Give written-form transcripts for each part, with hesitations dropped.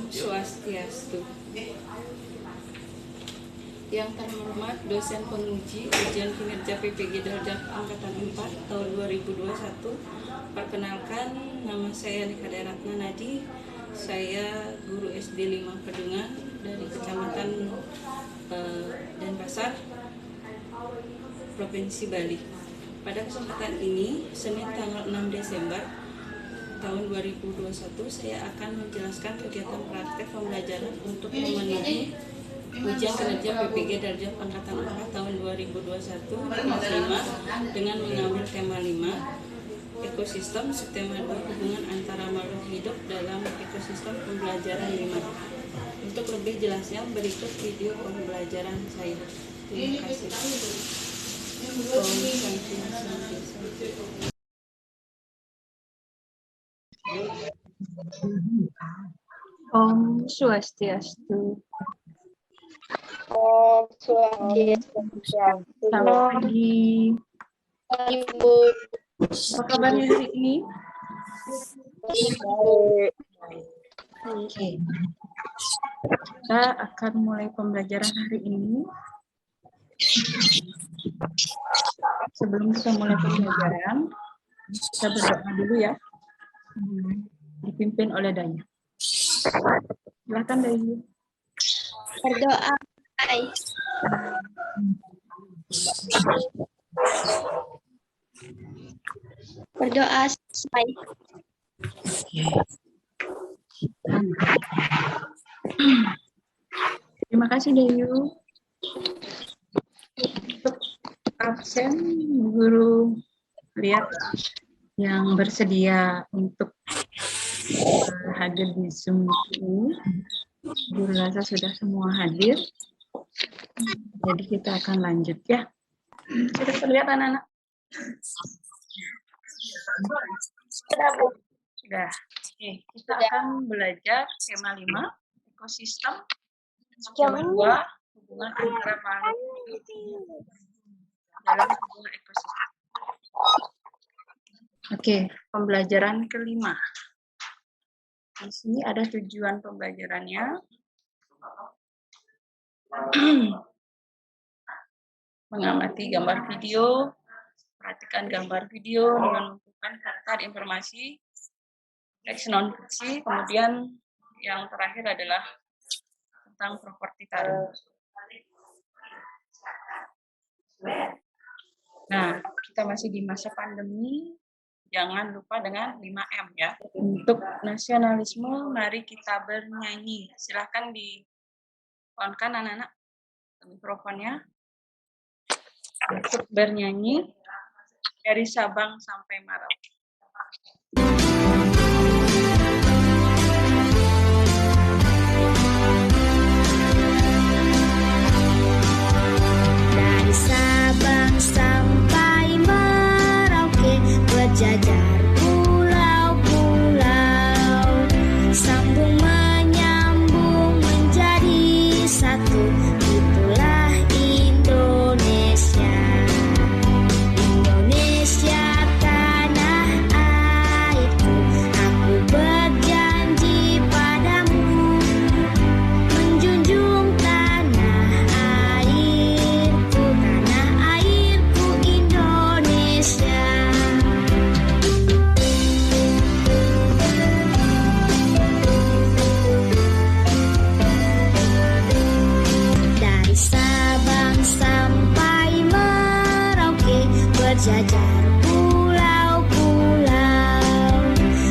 Om Swastiastu. Yang terhormat dosen penguji ujian kinerja PPG Darjat Angkatan 4 tahun 2021. Perkenalkan, nama saya Nikada Ratna Nadi. Saya guru SD 5 Pedungan dari Kecamatan Denpasar, Provinsi Bali. Pada kesempatan ini, Senin tanggal 6 Desember tahun 2021, saya akan menjelaskan kegiatan praktek pembelajaran untuk memenuhi ujian kinerja PPG Darjat Angkatan 4 tahun 2021 kelas 5 dengan mengambil tema 5, ekosistem, subtema 2, hubungan antara makhluk hidup dalam ekosistem pembelajaran 5. Untuk lebih jelasnya, berikut video pembelajaran saya. Terima kasih. Om Swastiastu. Om Swastiastu. Selamat pagi. Ibu. Apa kabarnya hari ini? Oke. Kita akan mulai pembelajaran hari ini. Sebelum kita mulai pembelajaran, kita berdoa dulu ya. Dipimpin oleh Daya. Silakan Daya. Berdoa. Berdoa selesai. Terima kasih Dayu. Untuk absen, guru lihat yang bersedia untuk hadir di Zoom ini. Guru rasa sudah semua hadir. Jadi kita akan lanjut ya. Sudah terlihat anak-anak? Sudah. Oke, kita akan belajar tema 5, ekosistem, tema 2, hubungan antara makhluk hidup dalam sebuah ekosistem. Oke, pembelajaran kelima. Di sini ada tujuan pembelajarannya. Mengamati gambar video, perhatikan gambar video dengan menentukan kata informasi, teks non fiksi, kemudian yang terakhir adalah tentang properti taruh. Nah, kita masih di masa pandemi, jangan lupa dengan 5M ya. Untuk nasionalisme, mari kita bernyanyi. Silahkan di-on-kan anak-anak mikrofonnya. Untuk bernyanyi dari Sabang sampai Merauke. Dari Sabang sampai Merauke, berjajar pulau-pulau, sambung menyambung menjadi satu, itulah Indonesia. Indonesia tanah airku, aku berjanji padamu, menjunjung tanah airku Indonesia. Dari Sabang sampai Merauke, berjajar pulau-pulau,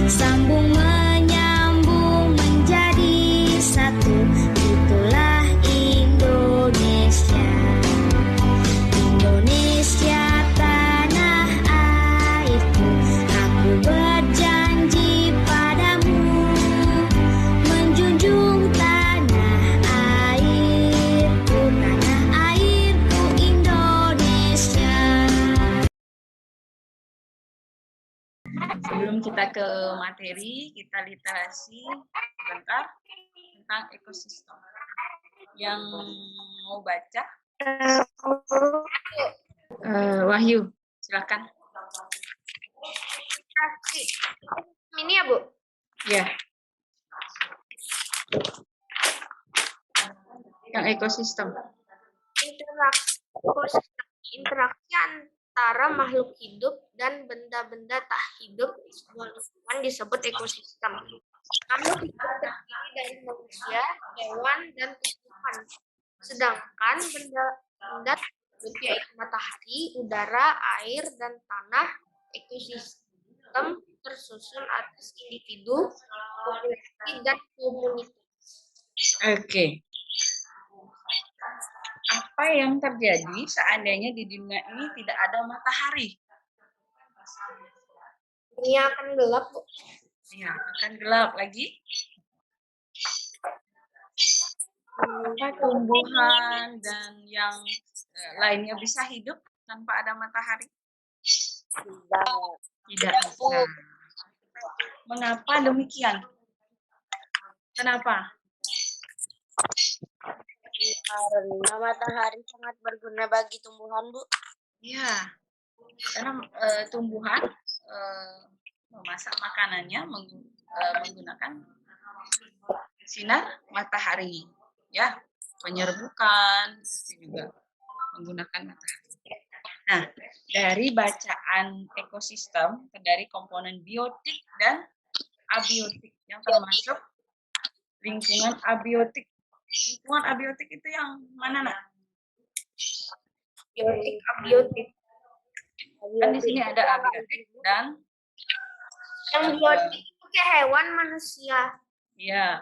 sambung menyambung menjadi satu, itulah Indonesia. Indonesia tanah airku, aku berjanji padamu, menjunjung tanah airku Indonesia. Sebelum kita ke materi, kita literasi sebentar tentang ekosistem. Yang mau baca? Wahyu, silakan. Ini ya, Bu? Ya. Yang ekosistem. Interaksi antara makhluk hidup dan benda-benda tak hidup di sebuah lingkungan disebut ekosistem. Makhluk hidup terdiri dari manusia, hewan, dan tumbuhan. Sedangkan benda-benda hidup yaitu matahari, udara, air, dan tanah. Ekosistem tersusun atas individu, populasi, dan komunitas. Oke. Apa yang terjadi seandainya di dunia ini tidak ada matahari? Dunia akan gelap, Bu. Ya, akan gelap lagi. Apa tumbuhan dan yang lainnya bisa hidup tanpa ada matahari? Tidak bisa. Mengapa demikian? Kenapa? Karena matahari sangat berguna bagi tumbuhan, Bu. Ya, karena tumbuhan memasak makanannya menggunakan sinar matahari, ya, penyerbukan itu juga menggunakan matahari. Nah, dari bacaan ekosistem dari komponen biotik dan abiotik yang termasuk lingkungan abiotik. Lingkungan abiotik itu yang mana, Nak? Biotik, abiotik. Kan di sini ada abiotik dan Yang biotik itu kayak hewan, manusia, ya.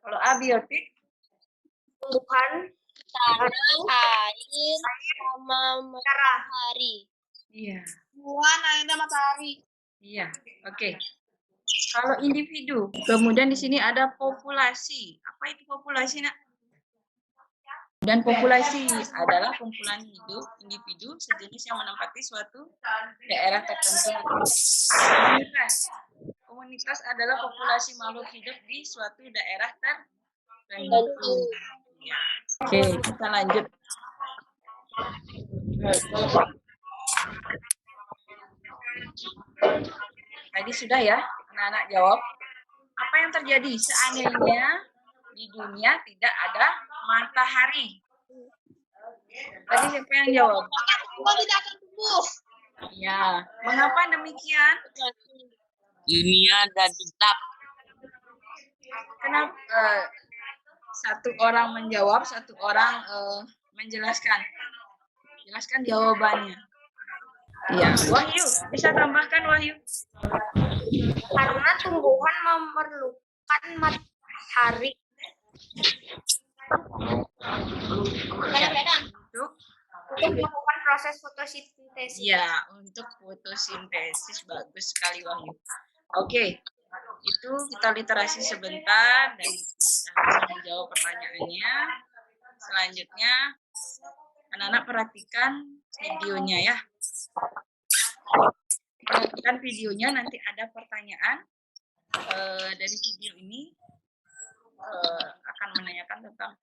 Kalau abiotik tumbuhan, Tanah, air, sama matahari. iya. tumbuhan, air, dan matahari. Iya, oke. Kalau individu, kemudian di sini ada populasi. Apa itu populasi, Nak? Dan populasi adalah kumpulan hidup individu sejenis yang menempati suatu daerah tertentu. Komunitas adalah populasi makhluk hidup di suatu daerah tertentu. Ya. Oke, kita lanjut. Tadi sudah ya, anak-anak jawab. Apa yang terjadi seandainya di dunia tidak ada matahari? Tadi siapa yang jawab? Tumbuhan tidak akan tumbuh. Ya, mengapa demikian? Dunia dan gelap. Kenapa satu orang menjawab, satu orang menjelaskan? Jelaskan jawabannya. Ya, Wahyu, bisa tambahkan Wahyu? Karena tumbuhan memerlukan matahari. Untuk melakukan proses fotosintesis. Ya, untuk fotosintesis. Bagus sekali Wahyu. Oke, itu kita literasi sebentar dan sudah menjawab pertanyaannya. Selanjutnya, anak-anak perhatikan videonya ya. Perhatikan videonya, nanti ada pertanyaan dari video ini akan menanyakan tentang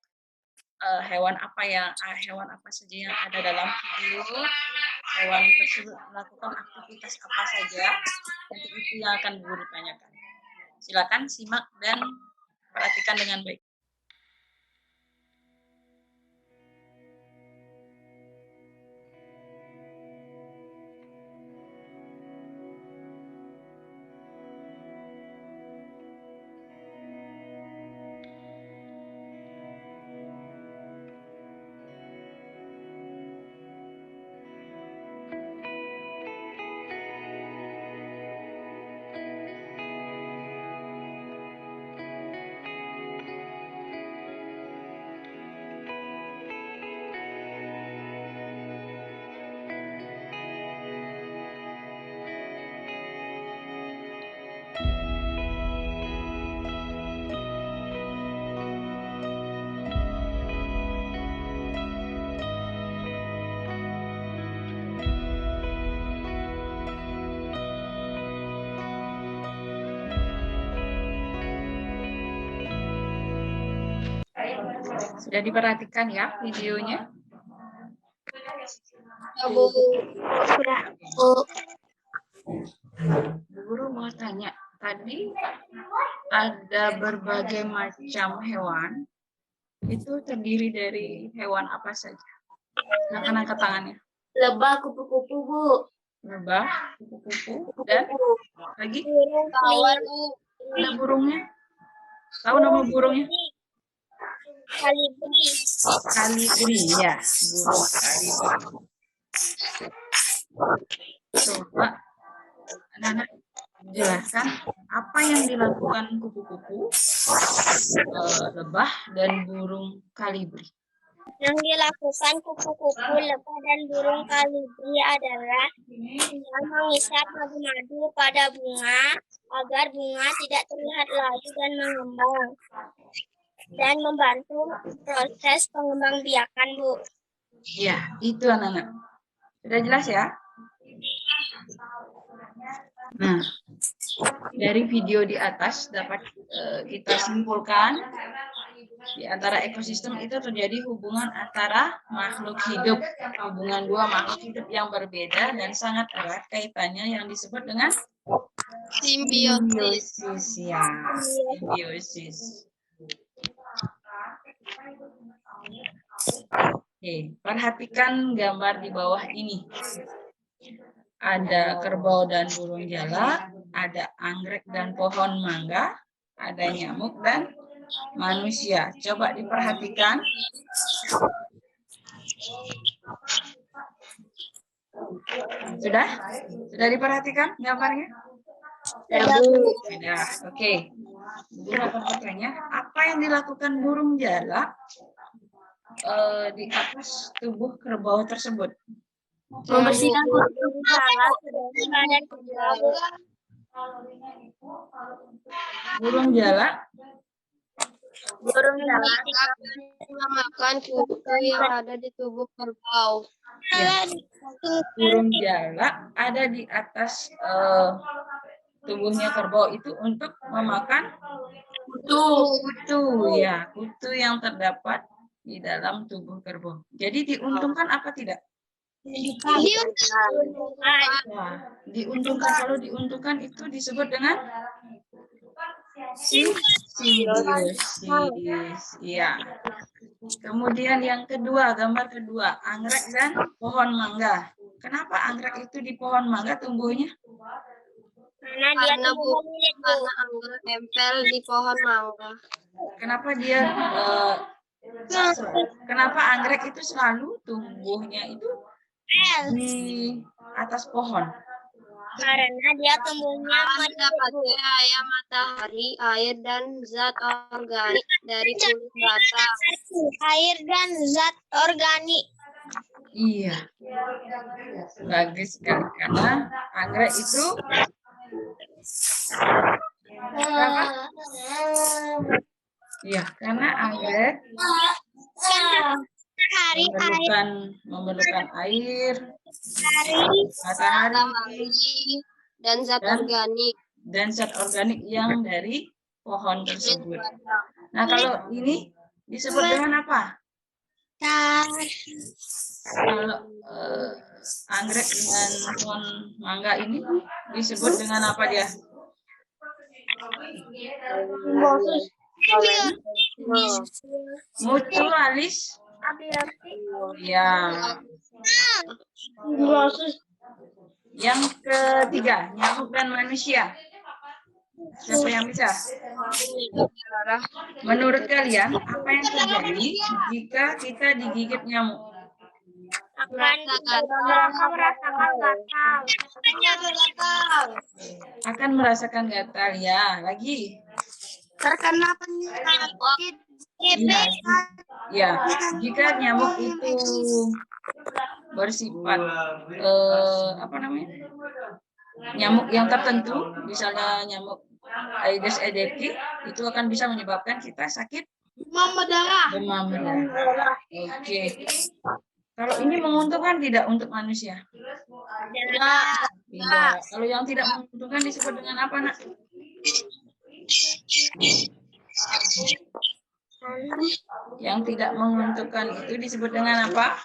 hewan apa saja yang ada dalam video, hewan tersebut melakukan aktivitas apa saja, nanti itu yang akan guru tanyakan. Silakan simak dan perhatikan dengan baik. Sudah diperhatikan ya videonya? Sudah. Guru mau tanya, tadi ada berbagai macam hewan itu terdiri dari hewan apa saja? Silakan angkat tangannya. Lebah, kupu-kupu, Bu. Lebah, kupu-kupu, dan lagi Tawar, Bu. ada burungnya. Tahu nama burungnya? Kalibri. Kalibri, ya. Burung kalibri. Coba anak-anak jelaskan apa yang dilakukan kupu-kupu, lebah, dan burung kalibri. Yang dilakukan kupu-kupu, lebah, dan burung kalibri adalah dengan mengisap madu-madu pada bunga agar bunga tidak terlihat layu dan mengembang, dan membantu proses pengembangbiakan, Bu. Ya, itu anak-anak. Sudah jelas ya? Nah, dari video di atas dapat kita simpulkan di antara ekosistem itu terjadi hubungan antara makhluk hidup, hubungan dua makhluk hidup yang berbeda dan sangat erat kaitannya yang disebut dengan simbiosis. Ya, simbiosis. Oke, perhatikan gambar di bawah ini. Ada kerbau dan burung jalak, ada anggrek dan pohon mangga, ada nyamuk dan manusia. Coba diperhatikan. Sudah? Sudah diperhatikan gambarnya? Sudah. Oke. Guru akan bertanya, apa yang dilakukan burung jalak di atas tubuh kerbau tersebut? Membersihkan kutu jalak dan kerbau. Burung jalak Memakan kutu yang ada di tubuh kerbau. ya, burung jalak ada di atas tubuhnya kerbau itu untuk memakan kutu ya, kutu yang terdapat di dalam tubuh kerbau. Jadi diuntungkan apa tidak? Nah, diuntungkan. Kalau diuntungkan itu disebut dengan simbiosis. Ya. Kemudian yang kedua, gambar kedua, anggrek dan pohon mangga. Kenapa anggrek itu di pohon mangga tumbuhnya? Karena dia tumbuh Karena anggrek nempel di pohon mangga. Kenapa dia? Kenapa anggrek itu selalu tumbuhnya itu di atas pohon? Karena dia tumbuhnya Mendapat cahaya matahari, air, dan zat organik dari kulit batang. air dan zat organik. Iya, bagus sekali. Karena anggrek itu apa? Iya, karena anggrek memerlukan air, matahari, Dan zat organik. dan zat organik yang dari pohon tersebut. Nah, kalau ini disebut dengan apa? Kalau anggrek dengan pohon mangga ini disebut dengan apa dia? Mutualis. Ya. Yang ketiga, nyamuk dan manusia. Siapa yang bisa? Menurut kalian, apa yang terjadi jika kita digigit nyamuk? Akan merasakan gatal ya. Lagi. Terkena penyakit. Ya, jika nyamuk itu bersifat apa namanya? Nyamuk yang tertentu, misalnya nyamuk Aedes aegypti, itu akan bisa menyebabkan kita sakit demam berdarah. Oke. Kalau ini menguntungkan tidak untuk manusia? Tidak. Kalau yang tidak menguntungkan disebut dengan apa, Nak? Yang tidak menguntungkan itu disebut dengan apa?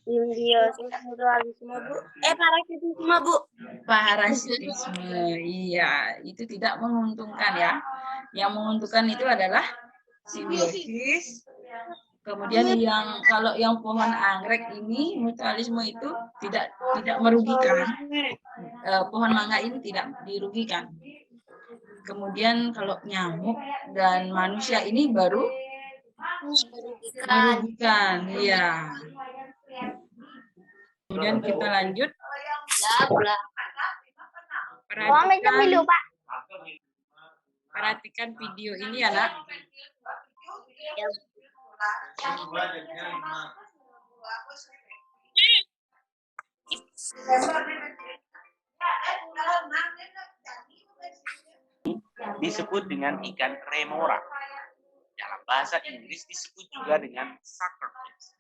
Simbiosis mutualisme, Bu. Parasitisme, Bu. Parasitisme. Iya, itu tidak menguntungkan ya. Yang menguntungkan itu adalah simbiosis. Kemudian kalau yang pohon anggrek ini mutualisme itu tidak merugikan. Pohon mangga ini tidak dirugikan. Kemudian kalau nyamuk dan manusia ini baru merugikan. Iya. Kemudian kita lanjut. Perhatikan video ini ya, Nak. Disebut dengan ikan remora. Dalam bahasa Inggris disebut juga dengan suckerfish.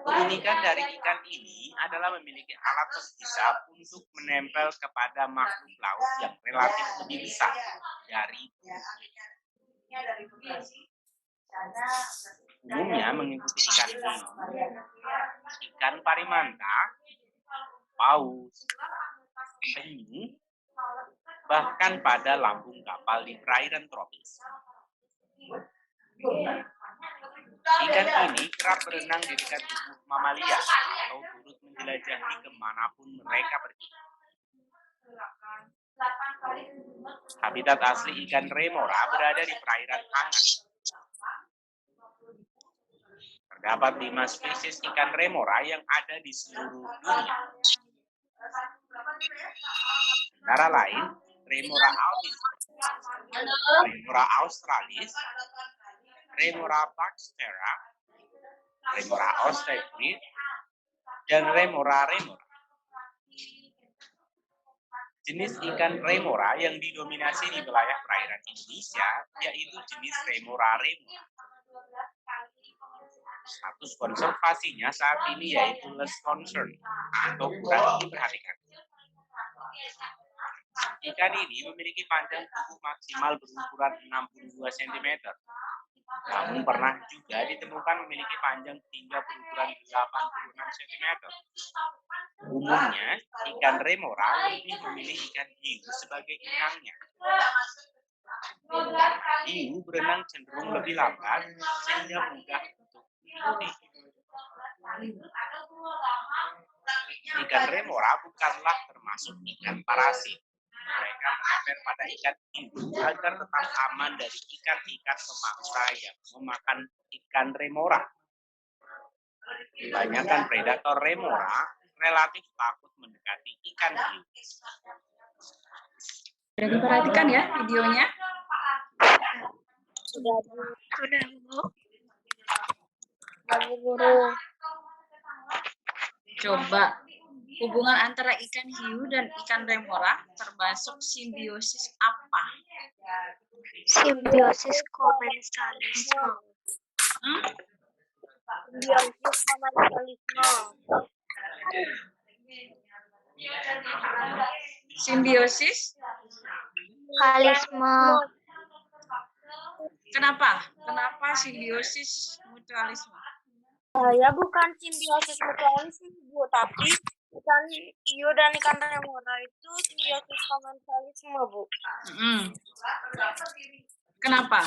Keunikan dari ikan ini adalah memiliki alat terhisap untuk menempel kepada makhluk laut yang relatif lebih besar dari umumnya mengikuti ikan hiu, ikan parimanta, paus, penyu, bahkan pada lambung kapal di perairan tropis. Ikan ini kerap berenang di dekat tubuh mamalia atau turut menjelajahi kemanapun mereka pergi. Habitat asli ikan remora berada di perairan hangat. Terdapat 5 spesies ikan remora yang ada di seluruh dunia. Antara lain, Remora albis, Remora australis, Remora baxtera, Remora ostepri, dan Remora remora. Jenis ikan remora yang didominasi di wilayah perairan Indonesia yaitu jenis Remora remora. Status konservasinya saat ini yaitu less concern atau kurang diperhatikan. Ikan ini memiliki panjang tubuh maksimal berukuran 62 cm. Namun pernah juga ditemukan memiliki panjang hingga berukuran 86 cm. Umumnya, ikan remora lebih memilih ikan hiu sebagai inangnya. Hiu berenang cenderung lebih lambat sehingga mudah untuk diikuti. Ikan remora bukanlah termasuk ikan parasit. Mereka menempel pada ikan hiu agar tetap aman dari ikan-ikan pemangsa yang memakan ikan remora. Kebanyakan predator remora relatif takut mendekati ikan hiu. Sudah diperhatikan ya videonya? Sudah, Bu. Guru. Coba hubungan antara ikan hiu dan ikan remora termasuk simbiosis apa? Simbiosis komensalisme. Simbiosis komensalisme. Simbiosis? Kalisme. Kenapa? Kenapa simbiosis mutualisme? Ya bukan simbiosis mutualisme, Bu, tapi ikan hiu dan ikan remora itu simbiosis komensalisme, Bu. Kenapa?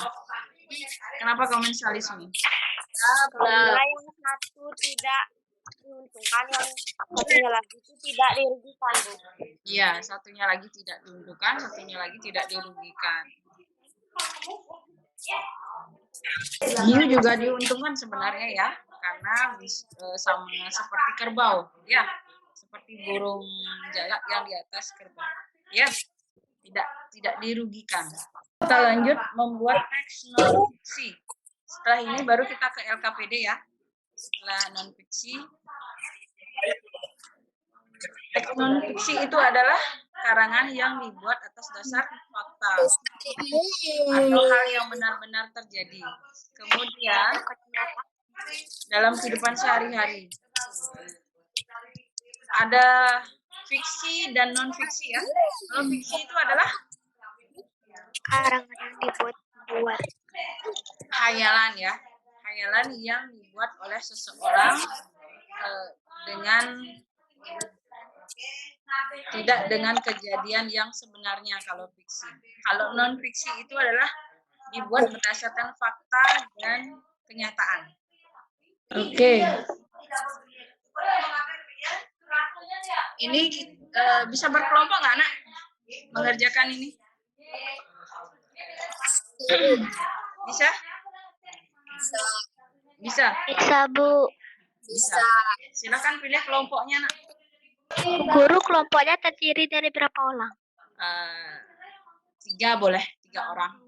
Kenapa komensalisme? Karena yang satu tidak diuntungkan, yang satunya lagi itu tidak dirugikan, Bu. Iya, satunya lagi tidak diuntungkan, satunya lagi tidak dirugikan. Hiu juga diuntungkan sebenarnya ya, karena sama seperti kerbau, ya, seperti burung jalak yang di atas kerbau, ya, tidak dirugikan. Kita lanjut membuat teks non fiksi. Setelah ini baru kita ke LKPD ya. Setelah non fiksi, teks non fiksi itu adalah karangan yang dibuat atas dasar fakta atau hal yang benar-benar terjadi. Kemudian dalam kehidupan sehari-hari ada fiksi dan non fiksi ya. Kalau fiksi itu adalah Karangan yang dibuat-buat. hayalan ya, hayalan yang dibuat oleh seseorang tidak dengan kejadian yang sebenarnya kalau fiksi. Kalau non fiksi itu adalah dibuat berdasarkan fakta dan kenyataan. Oke. Ini bisa berkelompok nggak, Nak? Mengerjakan ini? Bisa? Bisa? Bisa, Bu. Bisa. Silakan pilih kelompoknya, Nak. Guru kelompoknya terdiri dari berapa orang? 3 boleh, 3 orang.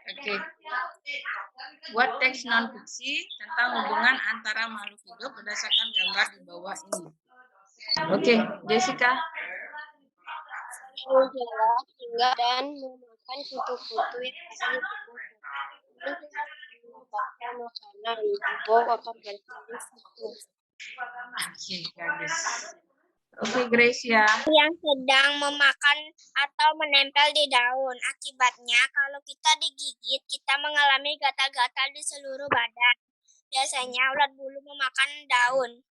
Oke. Buat teks non-fiksi tentang hubungan antara makhluk hidup berdasarkan gambar di bawah ini. Oke, Jessica. Menjala, tinggal dan memakan kutu-kutu yang bisa mendapatkan makanan. Ibu akan berjalan satu. Oke, bagus. Oke, Gracia. Yang sedang memakan atau menempel di daun. Akibatnya, kalau kita digigit, kita mengalami gatal-gatal di seluruh badan. Biasanya ulat bulu memakan daun.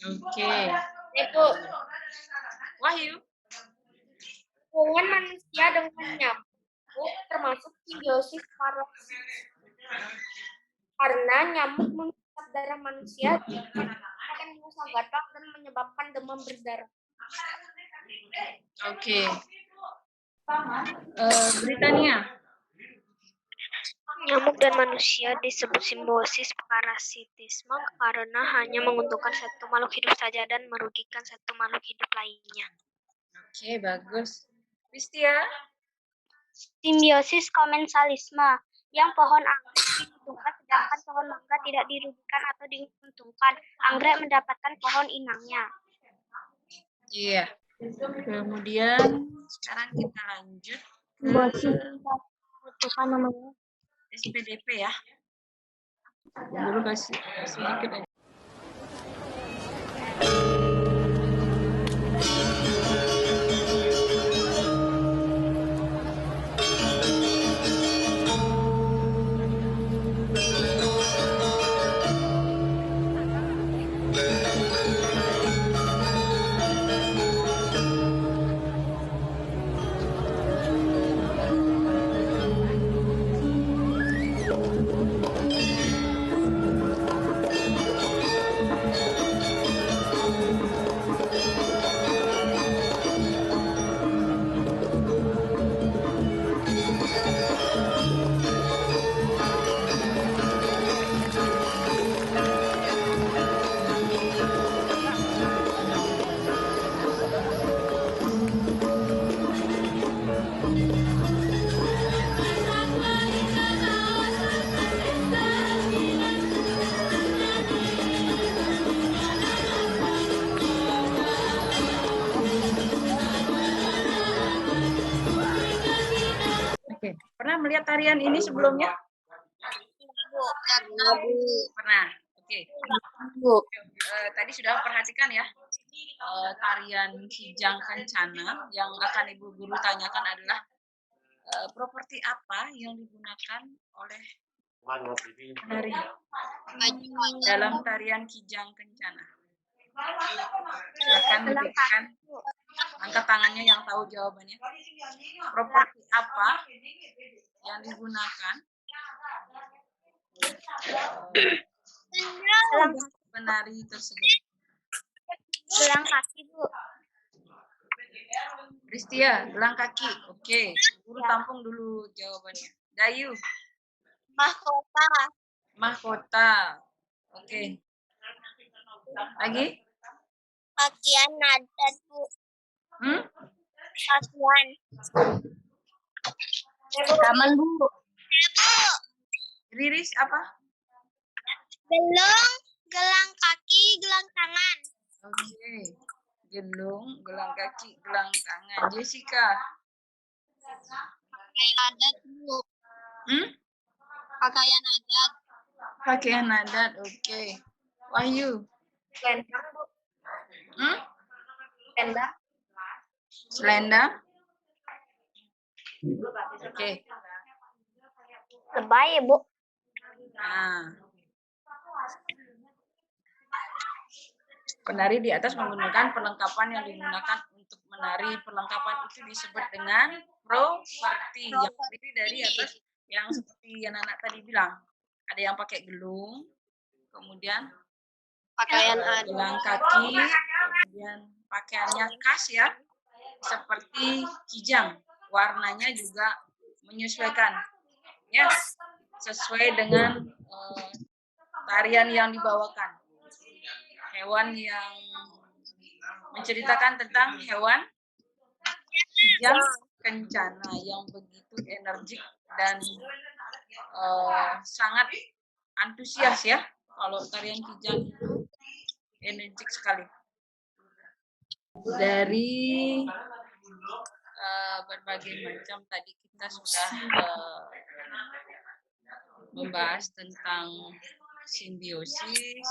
Oke. Ibu, Wahyu. hubungan manusia dengan nyamuk termasuk simbiosis parasit. Karena nyamuk menghisap darah manusia, akan merasa gatal dan menyebabkan demam berdarah. Oke. Britania. Nyamuk dan manusia disebut simbiosis parasitisme karena hanya menguntungkan satu makhluk hidup saja dan merugikan satu makhluk hidup lainnya. Oke, bagus. Kristia. Simbiosis komensalisme, yang pohon anggrek diuntungkan sedangkan pohon mangga tidak dirugikan atau diuntungkan. Anggrek mendapatkan pohon inangnya. Iya. Kemudian sekarang kita lanjut ke Bukan namanya. SPDP ya. Dulu kasih sedikit aja. Oke, pernah melihat tarian ini sebelumnya? Pernah. Oke. Tadi sudah perhatikan ya. Tarian Kijang Kencana yang akan Ibu Guru tanyakan adalah properti apa yang digunakan oleh penari dalam tarian Kijang Kencana. Silakan berikan angkat tangannya yang tahu jawabannya. Properti apa yang digunakan penari tersebut? Gelang kaki, Bu. Kristia, gelang kaki. Oke, Guru tampung dulu jawabannya. Dayu. Mahkota. Mahkota. Oke. Lagi? Pakaian adat, Bu. Pakaian. Rekaman, Bu. Riris apa? Gelung, gelang kaki, gelang tangan. Oke. Gelung, gelang kaki, gelang tangan. Jessica. Pakaian adat, Bu. Pakaian adat. Pakaian adat. Oke. Wahyu. Selendang, Bu. Selendang. Selendang. Oke. Lebay ya, Bu. Nah. Penari di atas menggunakan perlengkapan yang digunakan untuk menari perlengkapan itu disebut dengan properti. Yang terdiri dari atas yang seperti yang anak tadi bilang. Ada yang pakai gelung, kemudian Pakaian adat. gelang kaki, kemudian pakaiannya khas ya, seperti kijang. Warnanya juga menyesuaikan, ya, sesuai dengan tarian yang dibawakan. Hewan yang menceritakan tentang hewan kijang kencana yang begitu energik dan sangat antusias ya. Kalau tarian kijang itu energik sekali. Dari berbagai macam tadi kita sudah membahas tentang simbiosis,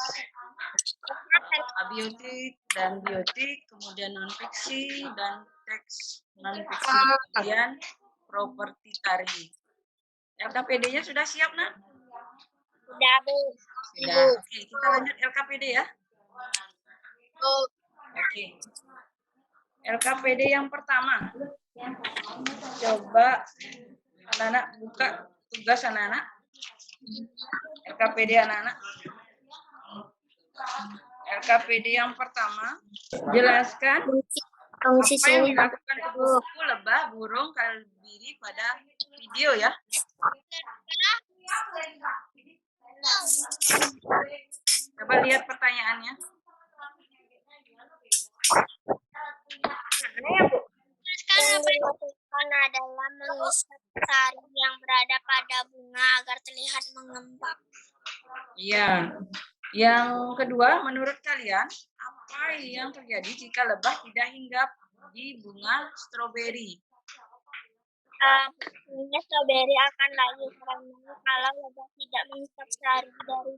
abiotik dan biotik, kemudian non-fiksi dan teks non-fiksi, kemudian properti tari. LKPD-nya sudah siap, Nak? Sudah, Bu. Sudah. Oke, kita lanjut LKPD ya. Oke. LKPD yang pertama. Coba anak-anak buka tugas anak-anak. LKPD anak-anak. LKPD yang pertama, jelaskan apa yang dilakukan kupu-kupu, lebah, burung, kalbiri pada video ya. Coba lihat pertanyaannya. Yang dilakukan adalah mengisap sari yang berada pada bunga agar terlihat mengembang. Iya. Yang kedua, menurut kalian, apa yang terjadi jika lebah tidak hinggap di bunga stroberi? Bunga stroberi akan layu karena kalau lebah tidak mengisap sari dari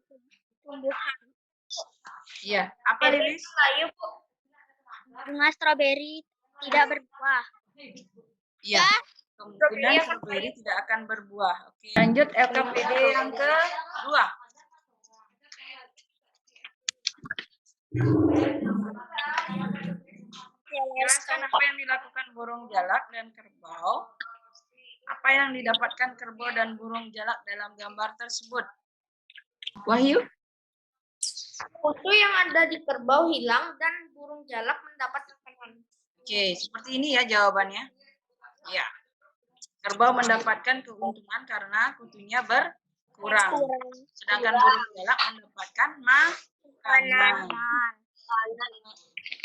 tumbuhan. Iya. Apa, Lilis? Bunga stroberi tidak berbuah. Iya. Kemungkinan stroberi tidak akan berbuah. Oke. Lanjut LKPD yang kedua. Jelaskan apa yang dilakukan burung jalak dan kerbau. Apa yang didapatkan kerbau dan burung jalak dalam gambar tersebut? Wahyu? Kutu yang ada di kerbau hilang dan burung jalak mendapat makanan. Oke, seperti ini ya jawabannya. Ya. Kerbau mendapatkan keuntungan karena kutunya berkurang. Sedangkan burung jalak mendapatkan makanan.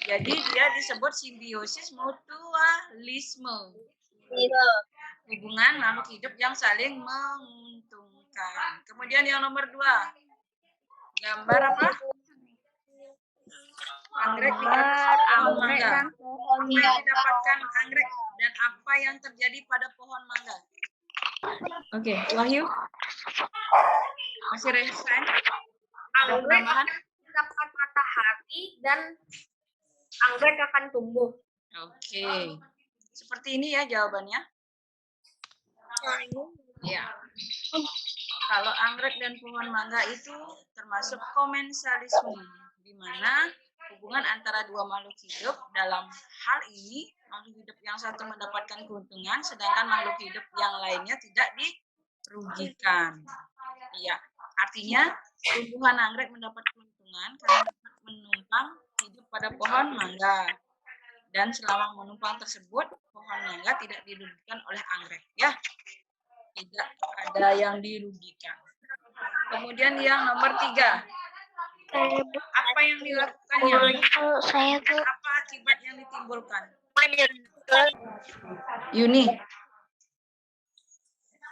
Jadi dia disebut simbiosis mutualisme. Hubungan makhluk hidup yang saling menguntungkan. Kemudian yang nomor 2. Gambar apa? Anggrek di atas pohon mangga. Apa yang didapatkan anggrek dan apa yang terjadi pada pohon mangga? Oke, Wahyu. Masih resign? Ada penambahan? Mendapat matahari dan anggrek akan tumbuh. Oke. Seperti ini ya jawabannya. Ya. Kalau anggrek dan pohon mangga itu termasuk komensalisme, di mana hubungan antara dua makhluk hidup dalam hal ini, makhluk hidup yang satu mendapatkan keuntungan, sedangkan makhluk hidup yang lainnya tidak dirugikan. Iya, artinya tumbuhan anggrek mendapat keuntungan karena dapat menumpang hidup pada pohon mangga. Dan selama menumpang tersebut, pohon mangga tidak dirugikan oleh anggrek. Ya, tidak ada yang dirugikan. Kemudian yang nomor 3. Apa yang dilakukannya? Dan apa akibat yang ditimbulkan? Yuni.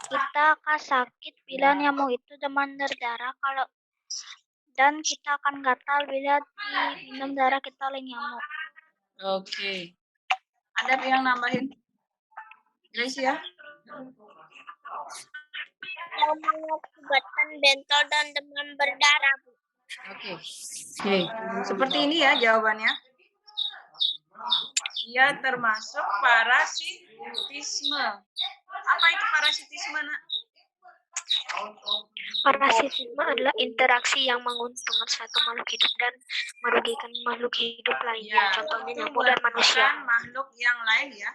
Kita akan sakit bila nyamuk itu demam berdarah dan kita akan gatal bila diminum darah kita oleh nyamuk. Oke. Ada yang nambahin? Grace ya? Yang mengakibatkan bentol dan demam berdarah, Bu. Oke. Seperti ini ya jawabannya. Ia termasuk parasitisme. Apa itu parasitisme, Nak? Parasitisme adalah interaksi yang menguntungkan satu makhluk hidup dan merugikan makhluk hidup lainnya. Ya, Contohnya itu nyamuk dan manusia. bukan makhluk yang lain ya.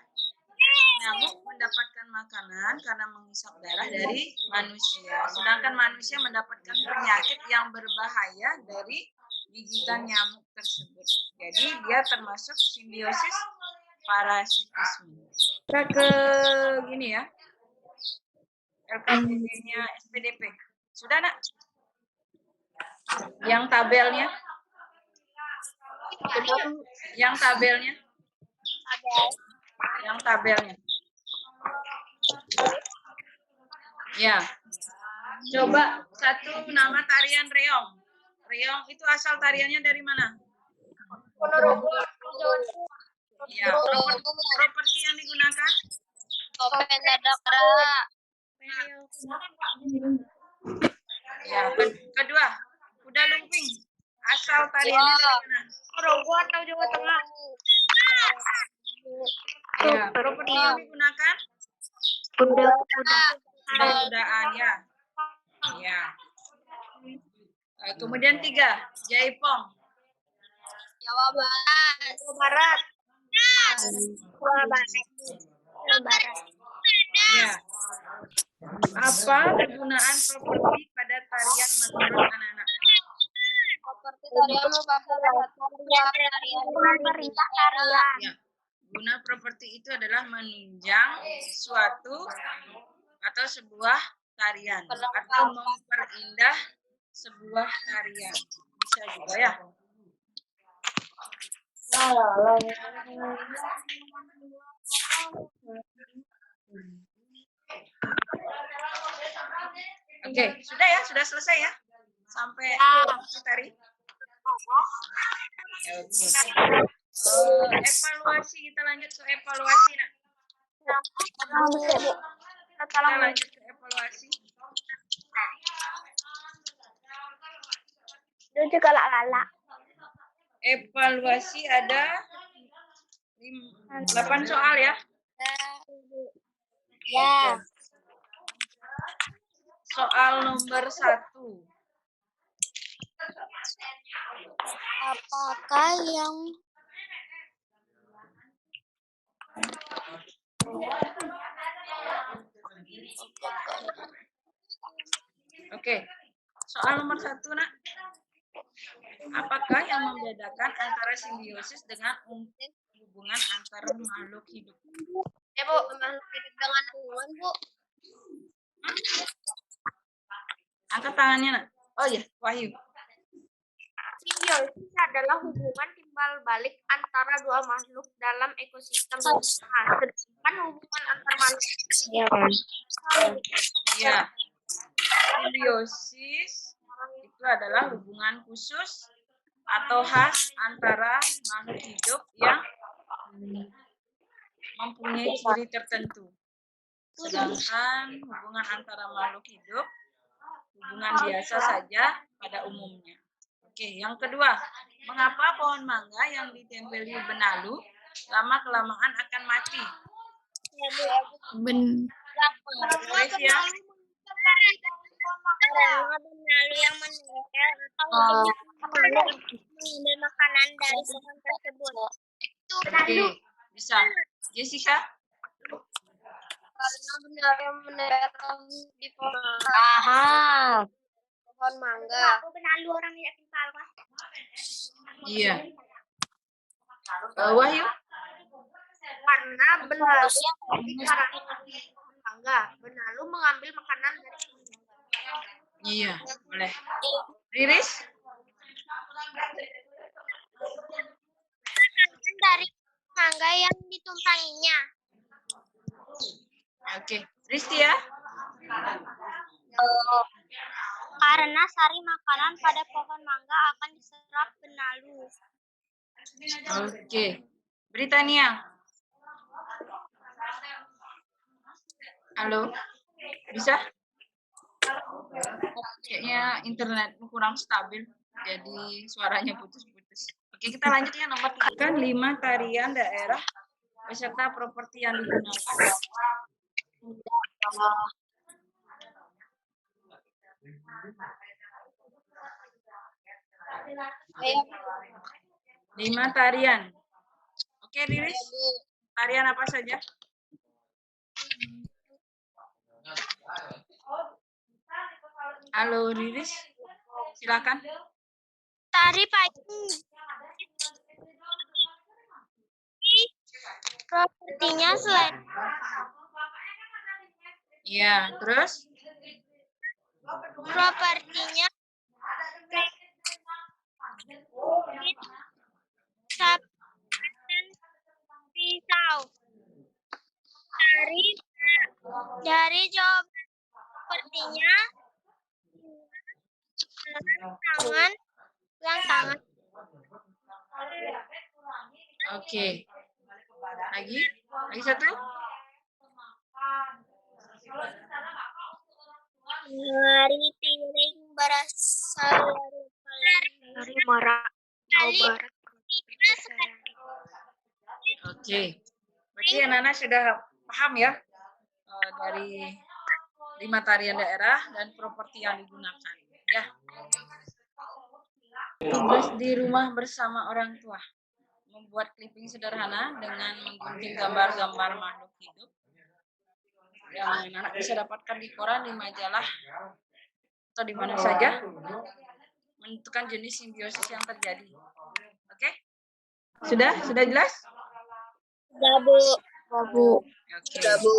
Nyamuk mendapatkan makanan karena menghisap darah dari manusia. Sedangkan manusia mendapatkan penyakit yang berbahaya dari gigitan nyamuk tersebut. Jadi dia termasuk simbiosis parasitisme. Kita ke gini ya. LKPD-nya SPDP. Sudah nak? Yang tabelnya? Yang tabelnya? Yang tabelnya. Ya. Coba satu nama tarian reong. Reong itu asal tariannya dari mana? Ya, properti yang digunakan? Topeng dadakra. Ya, kedua, kuda lumping. Asal tariannya dari mana? Rogo atau Jawa Tengah? Ya, properti yang digunakan? Kuda-kudaan ya. Ya. Kemudian tiga, jaipong. Jawa Barat. Ya. Apa kegunaan properti pada tarian menurut anak-anak? Properti tarian merupakan tarian Pemerintah tarian. Ya. Guna properti itu adalah menunjang suatu atau sebuah tarian atau memperindah sebuah tarian. Bisa juga ya. Oke, sudah ya, sudah selesai ya? Sampai tari. Oke. Evaluasi, kita lanjut ke evaluasi nak. Kita lanjut ke evaluasi. Itu juga lala. Evaluasi ada 8 soal ya. Ya. Soal nomor 1. Apakah yang Oke. Soal nomor 1 nak. Apakah yang membedakan antara simbiosis dengan hubungan antara makhluk hidup? Bu, makhluk hidup dengan hubungan, Bu. Angkat tangannya nak. Oh iya, Wahyu. Simbiosis adalah hubungan timbal balik antara dua makhluk dalam ekosistem. Sedangkan hubungan antar makhluk Iya. Simbiosis itu adalah hubungan khusus atau khas antara makhluk hidup yang mempunyai ciri tertentu. Sedangkan hubungan antara makhluk hidup hubungan biasa saja pada umumnya. Oke, yang kedua, mengapa pohon mangga yang ditempeli benalu lama-kelamaan akan mati? Guys, ya. karena benalu yang menempel atau mengambil makanan dari pohon tersebut? Oke, bisa. Jessica? Karena benar yang menempel di pohon mangga. Aku benalu orang yang pintar, Pak. Iya. Wahyu? karena benalu mangga. Benalu mengambil makanan dari pohon mangga. Iya, boleh. Riris? Dari mangga yang ditumpanginya. Oke. Ristia? Karena sari makanan pada pohon mangga akan diserap benalu. Oke. Britania? Halo? Bisa? Kayaknya internetmu kurang stabil, jadi suaranya putus-putus. Oke, kita lanjut ya nomor 3. 5 tarian daerah beserta properti yang digunakan. Saya 5 tarian. Oke, Riris. Tarian apa saja? Halo, Riris. Silakan. Tari payung. Propertinya selain Iya, terus? propertinya sapu dan pisau. Dari jawaban sepertinya tangan. Oke. Lagi satu? Dari piring berasal dari Muara Jawa Barat. Oke. Berarti anak-anak sudah paham ya dari 5 tarian daerah dan properti yang digunakan. Ya. Tugas di rumah bersama orang tua. Membuat clipping sederhana dengan menggunting gambar-gambar makhluk hidup yang anak-anak bisa dapatkan di koran, di majalah, atau di mana saja. Menentukan jenis simbiosis yang terjadi. Oke? Sudah jelas? Sudah, Bu. Oke. Sudah, Bu.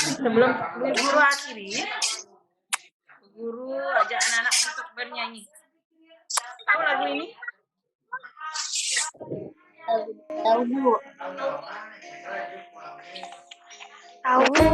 Sebelum guru akhiri, guru ajak anak-anak untuk bernyanyi. Tahu lagu ini? Tahu, Bu. Tahu, Bu.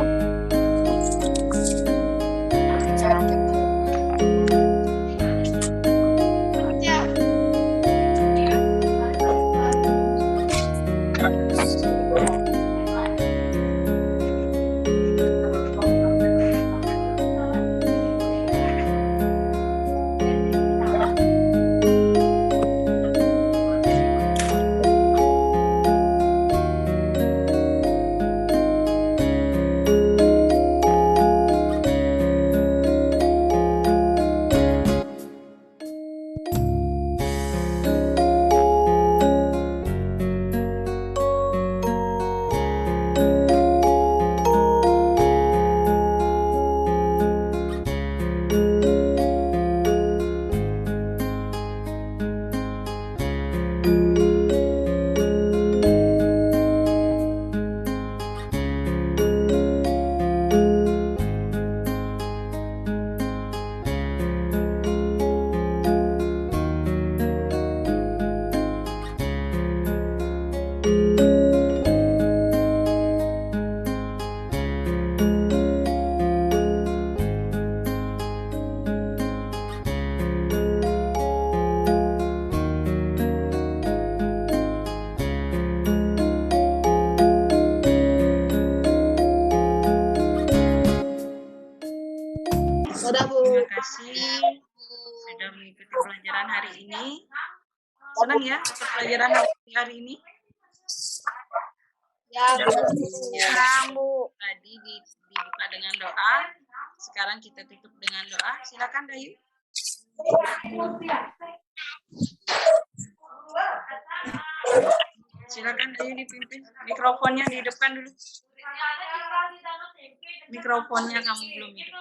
Terima kasih sudah mengikuti pelajaran hari ini. Senang ya ikut pelajaran hari ini? Ya, Bu. Tadi dibuka dengan doa. Sekarang kita tutup dengan doa. Silakan Dayu. Silakan Dayu dipimpin. Mikrofonnya dihidupkan dulu. Mikrofonnya kamu belum hidup.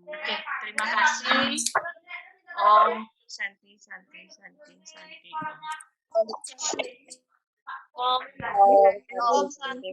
Oke, terima kasih. Om Santi. Om Santi.